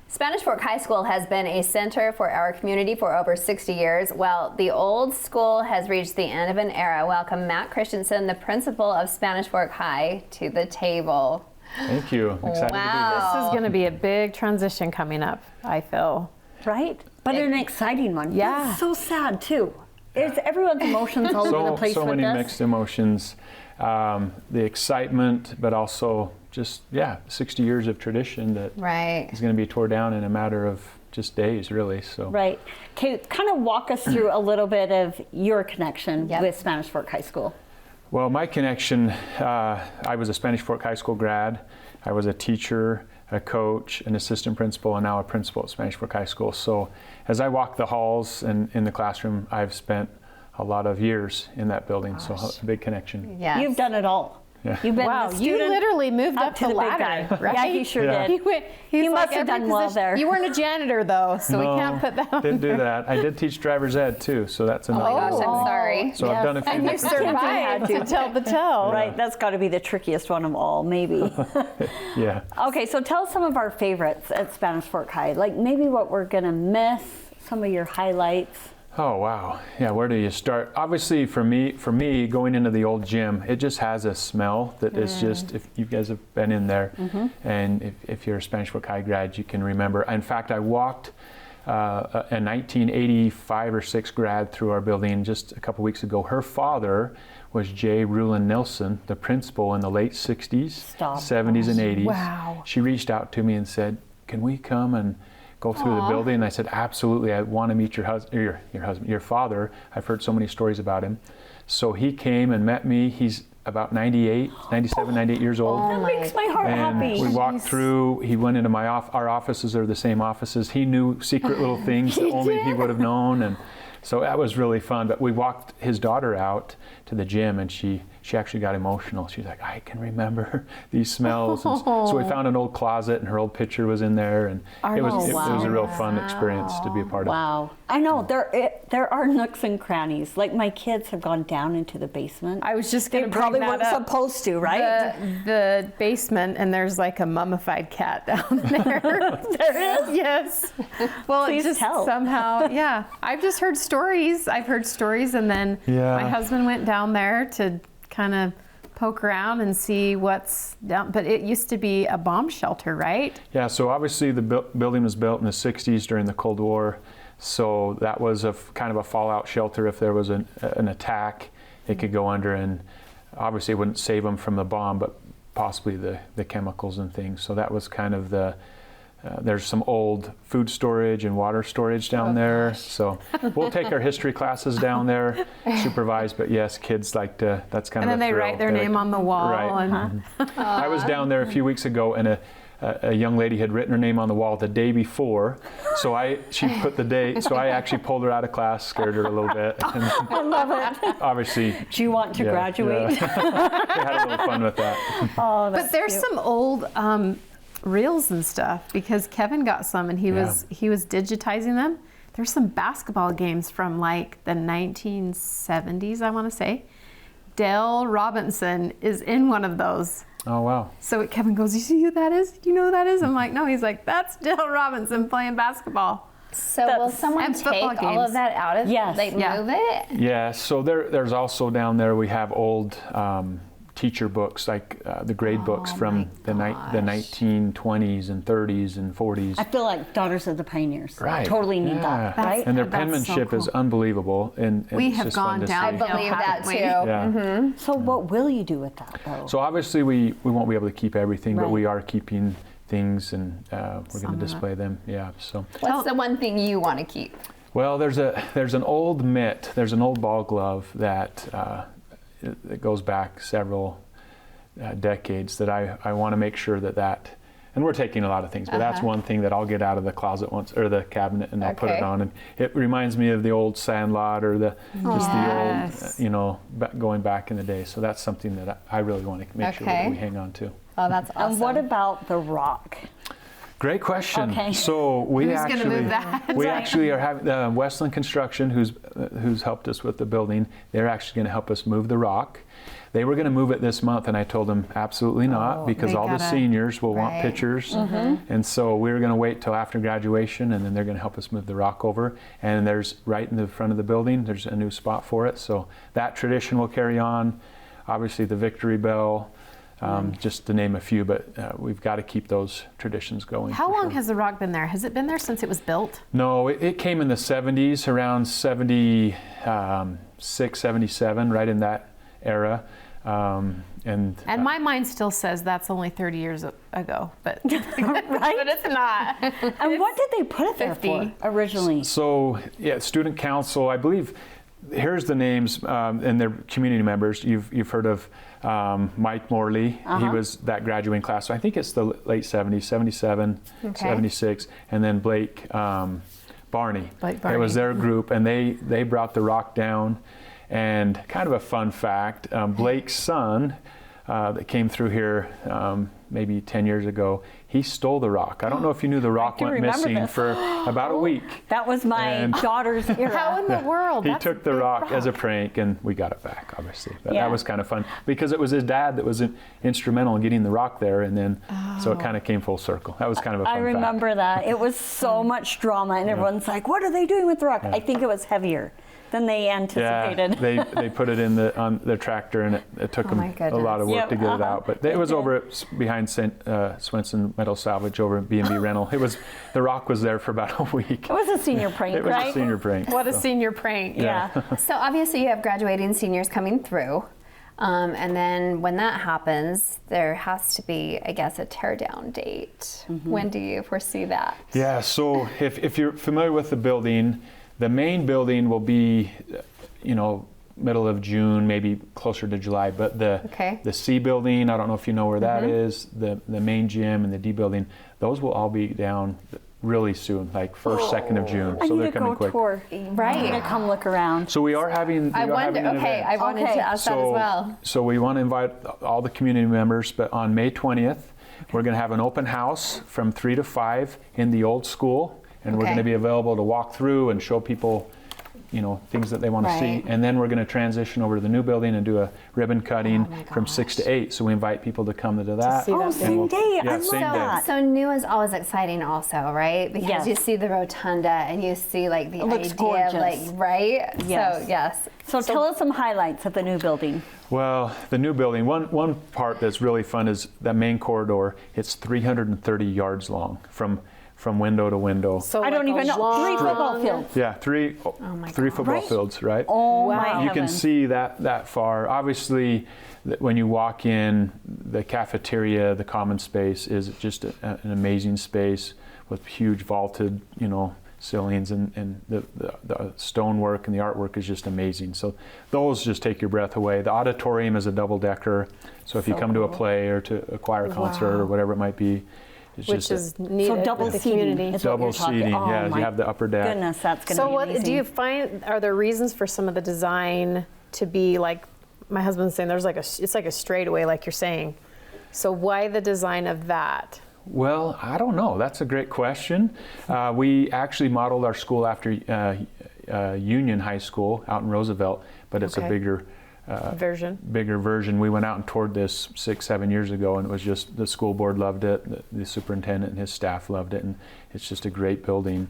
Spanish Fork High School has been a center for our community for over 60 years. Well, the old school has reached the end of an era. Welcome Matt Christensen, the principal of Spanish Fork High, to the table. Thank you. Excited to be here. This is going to be a big transition coming up, I feel. Right? But an exciting one. Yeah. It's so sad, too. It's everyone's emotions all over the place so with many this. mixed emotions. The excitement, but also just, 60 years of tradition that Right. is going to be tore down in a matter of just days, really. So. Right. Okay, kind of walk us through a little bit of your connection Yep. with Spanish Fork High School. Well, my connection, I was a Spanish Fork High School grad. I was a teacher, a coach, an assistant principal, and now a principal at Spanish Fork High School. So as I walk the halls and in the classroom, I've spent a lot of years in that building. So a big connection. Yes. You've done it all. Yeah. You've been Wow, the you student literally moved up to the the big ladder, guy. right? Yeah, he sure Yeah. did. He's You like must have every done well position. there. You weren't a janitor, though, so we can't put that on Didn't do there. that. I did teach driver's ed too, so that's another. Oh my gosh, little I'm thing. sorry. So I've done a few And you different things. survived to. to tell the tale. Right, that's got to be the trickiest one of all, maybe. Yeah. Okay, so tell us some of our favorites at Spanish Fork High, like maybe what we're going to miss, some of your highlights. Oh wow, yeah. Where do you start? Obviously, for me, going into the old gym, it just has a smell that is just. If you guys have been in there, and if you're a Spanish Fork High grad, you can remember. In fact, I walked a 1985 or 6 grad through our building just a couple weeks ago. Her father was J. Rulon Nilsson, the principal in the late 60s, Stop. 70s, and 80s. Wow. She reached out to me and said, "Can we come and go through the building?" And I said, "Absolutely. I want to meet your husband, your father. I've heard so many stories about him." So he came and met me. He's about 98 years old. That makes my heart And happy. we walked through. He went into our offices are the same offices. He knew secret little things that only he would have known, and so that was really fun. But we walked his daughter out to the gym, and she actually got emotional. She's like, "I can remember these smells." And so we found an old closet, and her old picture was in there, and it was a real fun experience to be a part of. Wow. I know, there are nooks and crannies. Like my kids have gone down into the basement. I was just They going to probably bring weren't that up. supposed to, right? The basement, and there's like a mummified cat down there. There is? Yes. Well, Please it just tell. somehow, yeah. I've just heard stories. I've heard stories, and then Yeah. my husband went down there to kind of poke around and see what's down. But it used to be a bomb shelter, right? Yeah, so obviously the building was built in the 60s during the Cold War, so that was kind of a fallout shelter. If there was an attack, it could go under, and obviously it wouldn't save them from the bomb, but possibly the chemicals and things. So that was kind of there's some old food storage and water storage down there. So we'll take our history classes down there, supervised, but yes, kids like to, that's kind And of then a they thrill. write their They name like- on the wall. Right. And I was down there a few weeks ago, and a young lady had written her name on the wall the day before. So she put the date. So I actually pulled her out of class, scared her a little bit. And I love it. obviously, Do you want to graduate? Yeah. We had a little fun with that. Oh, that's But there's cute. some old reels and stuff, because Kevin got some and he was digitizing them. There's some basketball games from like the 1970s, I want to say. Dale Robinson is in one of those. Oh, wow. So Kevin goes, "You see who that is? Do you know who that is?" I'm like, "No." He's like, "That's Dale Robinson playing basketball." So will someone and take football all of games. that out of Yes. like Yeah. move it? Yeah, so there's also down there, we have old teacher books, like the grade books from the 1920s and 30s and 40s. I feel like Daughters of the Pioneers. Right. Totally need that, Yeah. right? And their That's so penmanship is cool. unbelievable. And We it's have just fun gone to down. I see. believe that haven't too. we? Yeah. So what will you do with that, though? So obviously we won't be able to keep everything, but Right. we are keeping things, and we're Some going of to it. display them. Yeah. So What's the one thing you want to keep? well, there's an old mitt, there's an old ball glove that it goes back several decades that I want to make sure that. And we're taking a lot of things, but that's one thing that I'll get out of the closet once, or the cabinet, and I'll put it Okay. on. And it reminds me of the old Sandlot, or the Yes. old, going back in the day. So that's something that I really want to make sure that Okay. we hang on to. Oh, that's awesome. And what about the rock? Great question. Okay. So we Who's gonna actually move that? we Right. actually are having Westland Construction, who's helped us with the building. They're actually going to help us move the rock. They were going to move it this month, and I told them absolutely not, because they all the gotta- seniors will want Right. pictures, and so we were going to wait till after graduation, and then they're going to help us move the rock over. And there's right in the front of the building, there's a new spot for it. So that tradition will carry on. Obviously, the Victory Bell. Just to name a few, but we've got to keep those traditions going. How for long sure. has the rock been there? Has it been there since it was built? No, it came in the 70s, around 76, 77, right in that era. And My mind still says that's only 30 years ago, but Right? but it's not. And what did they put it there 50. for originally? so, yeah, student council, I believe, here's the names and their community members. You've heard of Mike Morley. He was that graduating class. So I think it's the late 70s, 77, Okay. 76, and then Blake Barney. Blake It was Barney. their group, and they brought the rock down. And kind of a fun fact, Blake's son that came through here maybe 10 years ago, he stole the rock. I don't know if you knew the rock do went remember missing this. for about a week. That was my And- daughter's era. How in the world? He That's took the big rock as a prank, and we got it back, obviously. But Yeah. that was kind of fun because it was his dad that was instrumental in getting the rock there, and then so it kind of came full circle. That was kind of a fun I remember that. It was so much drama, and everyone's like, what are they doing with the rock? I think it was heavier than they fact. Yeah, anticipated. they put it in on their tractor, and it took them my a lot of work Yep, to get it uh-huh. out. But it was over behind Swenson Metal Salvage over at B&B Rental. The rock was there for about a week. It was a senior prank, It was right? a senior prank. What a so. senior prank. Yeah. So obviously you have graduating seniors coming through. And then when that happens, there has to be, I guess, a tear down date. When do you foresee that? Yeah, so if you're familiar with the building, the main building will be, middle of June, maybe closer to July. But Okay. the C building, I don't know if you know where that is, the main gym and the D building, those will all be down really soon, like 1st, 2nd of June. I So need they're to coming go quick. tour. Right. I'm going to come look around. So we are having. I we are having wonder, an okay, event. I wanted Okay. to ask that as well. So we want to invite all the community members, but on May 20th, we're going to have an open house from 3 to 5 in the old school, and we're Okay. going to be available to walk through and show people, things that they want to Right. see. And then we're going to transition over to the new building and do a ribbon cutting Oh my from 6 to 8. So we invite people to come to that. see Oh, that. same we'll- day. yeah, I love same day. that. So new is always exciting also, right? Because Yes. you see the rotunda and you see like the It looks idea of gorgeous. right? Yes. So yes. So tell us some highlights of the new building. Well, the new building, one part that's really fun is that main corridor. It's 330 yards long from window to window. So I don't like a even know. 3 long- football fields. Yeah, three my football Right? fields, right? Oh, Wow. my You can heavens. see that far. Obviously, when you walk in, the cafeteria, the common space is just an amazing space with huge vaulted, ceilings, and the stonework and the artwork is just amazing. So those just take your breath away. The auditorium is a double decker, so if you So come to a cool. play or to a choir concert Wow. or whatever it might be, it's Which just is needed double with the seating community. is what double you're talking. seating. Oh, Yeah, my you have the upper deck. Goodness, that's going to So be what amazing. do you find? Are there reasons for some of the design to be like? My husband's saying there's it's like a straightaway, like you're saying. So why the design of that? Well, I don't know. That's a great question. We actually modeled our school after Union High School out in Roosevelt, but it's Okay. a bigger version. We went out and toured this 6-7 years ago, and it was just the school board loved it, the superintendent and his staff loved it, and it's just a great building.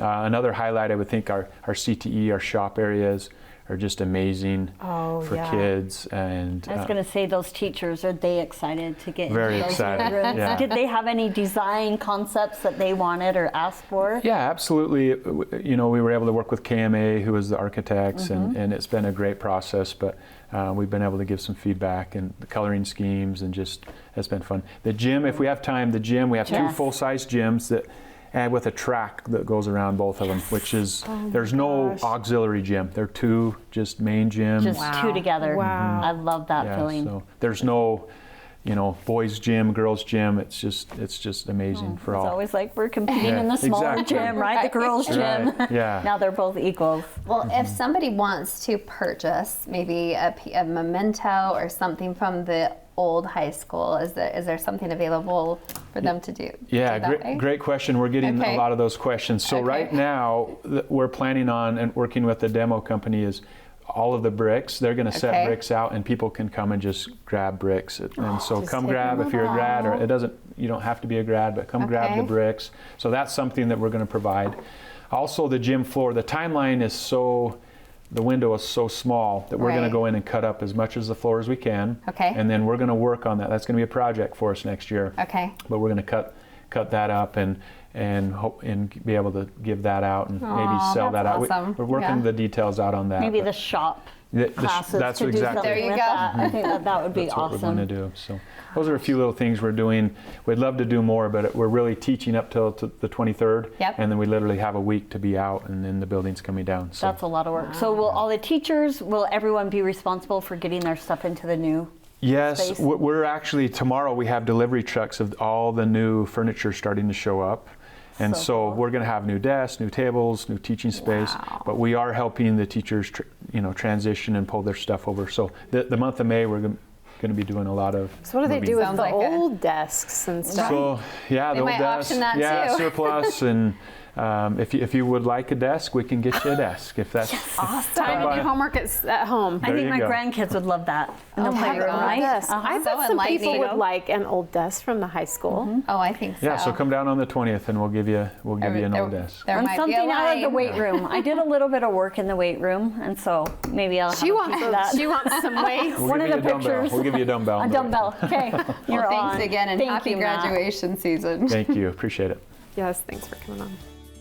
Another highlight, I would think, our CTE, our shop areas are just amazing for yeah. kids. And I was going to say, those teachers, are they excited to get Very into those excited, rooms? yeah. Did they have any design concepts that they wanted or asked for? Yeah, absolutely. We were able to work with KMA, who was the architects, and it's been a great process, but we've been able to give some feedback and the coloring schemes, and just, it's been fun. The gym, if we have time, we have 2 Yes. full-size gyms that, and with a track that goes around both of them, which is, there's no auxiliary gym. They're 2 just main gyms. Just 2 together. Wow. I love that Yeah, feeling. so there's no, boys gym, girls gym. It's just amazing for It's all. always like we're competing Yeah, in the smaller exactly. gym, right? The girls' gym. Right, yeah. Now they're both equals. Well, if somebody wants to purchase maybe a memento or something from the old high school? Is there something available for them to do? Yeah, do that way? great question. We're getting Okay. a lot of those questions. So Okay. right now, we're planning on and working with the demo company is all of the bricks. They're going to set Okay. bricks out, and people can come and just grab bricks. And so Just come take grab them if you're a grad, or out. it doesn't. You don't have to be a grad, but come grab the Okay. bricks. So that's something that we're going to provide. Also, the gym floor. The timeline is so. The window is so small that we're going Right. to go in and cut up as much as the floor as we can. Okay. And then we're going to work on that. That's going to be a project for us next year. Okay. But we're going to cut that up and hope and be able to give that out and maybe Aw, sell that that's out. awesome. We're working Yeah. the details out on that. Maybe but the shop the classes that's to do exactly something There you with go. that. I think that would be that's what we're awesome. going to do. So those are a few little things we're doing. We'd love to do more, but we're really teaching up till the 23rd. Yep. And then we literally have a week to be out, and then the building's coming down. So That's a lot of work. So will all the teachers, will everyone be responsible for getting their stuff into the new? yes, space? we're actually tomorrow we have delivery trucks of all the new furniture starting to show up. And So so cool. we're going to have new desks, new tables, new teaching space, Wow. but we are helping the teachers, transition and pull their stuff over. So the month of May, we're going to be doing a lot of. So what do they moving. do with Sounds the like old desks and stuff? So yeah, They the old might desk, auction that yeah, too. surplus, and if you would like a desk, we can get you a desk. If that's Time to by. do homework at home. I There think you my go. grandkids would love that in the Oh my playroom, God. right? Yes. Uh-huh. I So bet some people enlightening. would like an old desk from the high school. Oh, I think so. Yeah, so come down on the 20th, and we'll give you an old desk. There And might be a something out of the line. weight room. I did a little bit of work in the weight room, and so maybe I'll have She a wants piece of that. she wants some weights. We'll One give of you the a dumbbell. pictures. We'll give you a dumbbell. A on the way. dumbbell. Okay. You're Well, thanks on. again, and Thank happy you, Matt. graduation season. Thank you. Appreciate it. Yes, thanks for coming on.